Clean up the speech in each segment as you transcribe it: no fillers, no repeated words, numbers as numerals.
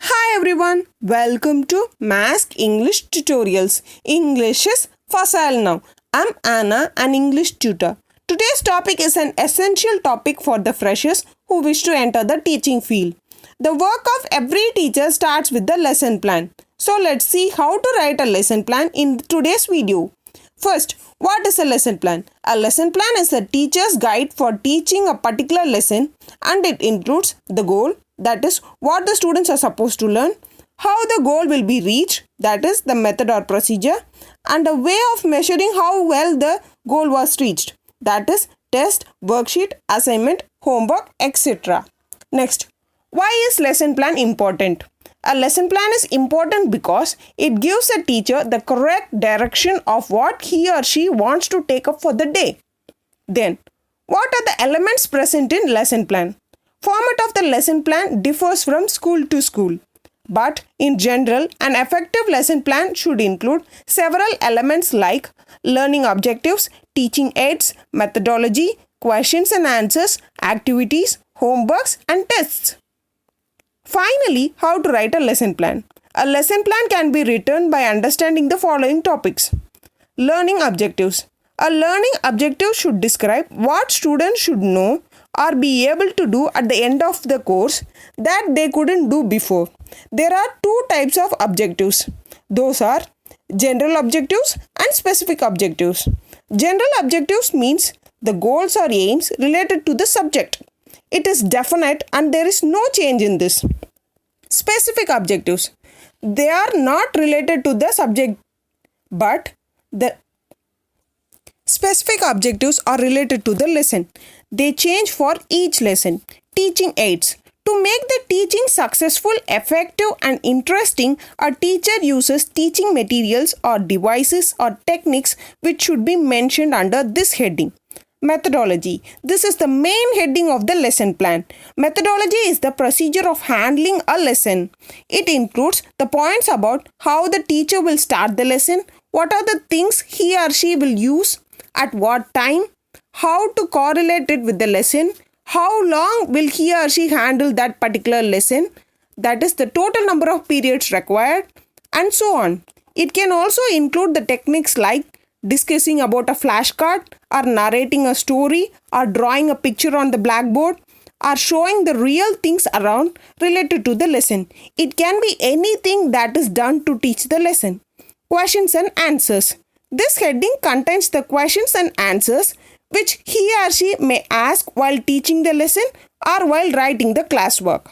Hi everyone, welcome to Mask English Tutorials. English is facile now. I'm Anna, an English tutor. Today's topic is an essential topic for the freshers who wish to enter the teaching field. The work of every teacher starts with the lesson plan. So let's see how to write a lesson plan in today's video. First, what is a lesson plan? A lesson plan is a teacher's guide for teaching a particular lesson and it includes the goal, that is what the students are supposed to learn, how the goal will be reached, that is the method or procedure, and a way of measuring how well the goal was reached, that is test, worksheet, assignment, homework, etc. Next, why is lesson plan important? A lesson plan is important because it gives a teacher the correct direction of what he or she wants to take up for the day. Then, what are the elements present in lesson plan? Format of the lesson plan differs from school to school. But in general, an effective lesson plan should include several elements like learning objectives, teaching aids, methodology, questions and answers, activities, homeworks, and tests. Finally, how to write a lesson plan. A lesson plan can be written by understanding the following topics. Learning objectives. A learning objective should describe what students should know or be able to do at the end of the course that they couldn't do before. There are two types of objectives. Those are general objectives and specific objectives. General objectives means the goals or aims related to the subject. It is definite and there is no change in this. Specific objectives. They are not related to the subject, but the specific objectives are related to the lesson. They change for each lesson. Teaching aids. To make the teaching successful, effective, and interesting, a teacher uses teaching materials or devices or techniques which should be mentioned under this heading. Methodology. This is the main heading of the lesson plan. Methodology is the procedure of handling a lesson. It includes the points about how the teacher will start the lesson, what are the things he or she will use, at what time, how to correlate it with the lesson, how long will he or she handle that particular lesson, that is the total number of periods required, and so on. It can also include the techniques like discussing about a flashcard, or narrating a story, or drawing a picture on the blackboard, or showing the real things around related to the lesson. It can be anything that is done to teach the lesson. Questions and answers. This heading contains the questions and answers which he or she may ask while teaching the lesson or while writing the classwork.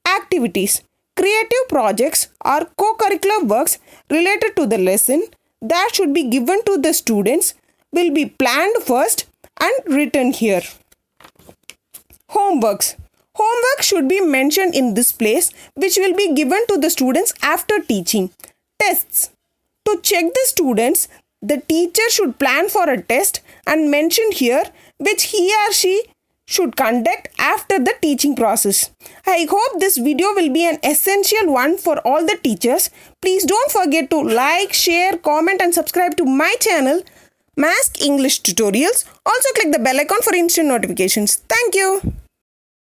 Activities. Creative projects or co-curricular works related to the lesson that should be given to the students will be planned first and written here. Homeworks. Homework should be mentioned in this place which will be given to the students after teaching. Tests. To check the students, the teacher should plan for a test and mention here which he or she should conduct after the teaching process. I hope this video will be an essential one for all the teachers. Please don't forget to like, share, comment and subscribe to my channel, Mask English Tutorials. Also click the bell icon for instant notifications. Thank you.